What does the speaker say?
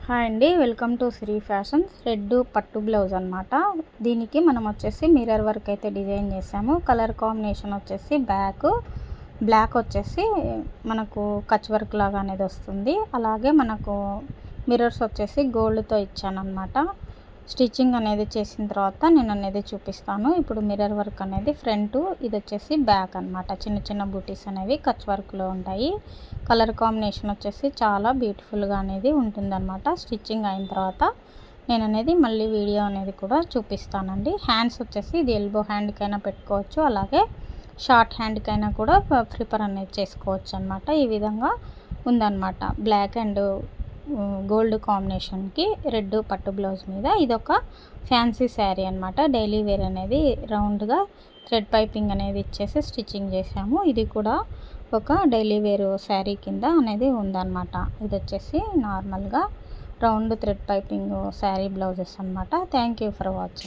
Hi అండి, welcome to Sri Fashions. Red పట్టు blouse అనమాట. దీనికి మనం వచ్చేసి మిర్రర్ వర్క్ అయితే డిజైన్ చేసాము. కలర్ కాంబినేషన్ వచ్చేసి బ్లాక్ వచ్చేసి మనకు కచ్ వర్క్ లాగా అనేది వస్తుంది. అలాగే మనకు మిర్రర్స్ వచ్చేసి గోల్డ్తో ఇచ్చానమాట. స్టిచ్చింగ్ అనేది చేసిన తర్వాత నేను అనేది చూపిస్తాను. ఇప్పుడు మిర్రర్ వర్క్ అనేది ఫ్రంట్, ఇది వచ్చేసి బ్యాక్ అనమాట. చిన్న చిన్న బూటీస్ అనేవి కచ్ వర్క్లో ఉంటాయి. కలర్ కాంబినేషన్ వచ్చేసి చాలా బ్యూటిఫుల్గా అనేది ఉంటుందన్నమాట. స్టిచ్చింగ్ అయిన తర్వాత నేను అనేది మళ్ళీ వీడియో అనేది కూడా చూపిస్తానండి. హ్యాండ్స్ వచ్చేసి ఇది ఎల్బో హ్యాండ్కైనా పెట్టుకోవచ్చు, అలాగే షార్ట్ హ్యాండ్కైనా కూడా ప్రిపేర్ అనేది చేసుకోవచ్చు అనమాట. ఈ విధంగా ఉందన్నమాట. బ్లాక్ అండ్ గోల్డ్ కాంబినేషన్కి రెడ్ పట్టు బ్లౌజ్ మీద ఇదొక ఫ్యాన్సీ శారీ అనమాట. డైలీ వేర్ అనేది రౌండ్గా థ్రెడ్ పైపింగ్ అనేది ఇచ్చేసి స్టిచ్చింగ్ చేసాము. ఇది కూడా ఒక డైలీ వేర్ శారీ కింద అనేది ఉందన్నమాట. ఇది వచ్చేసి నార్మల్గా round thread piping sari blouses అనమాట. Thank you for watching.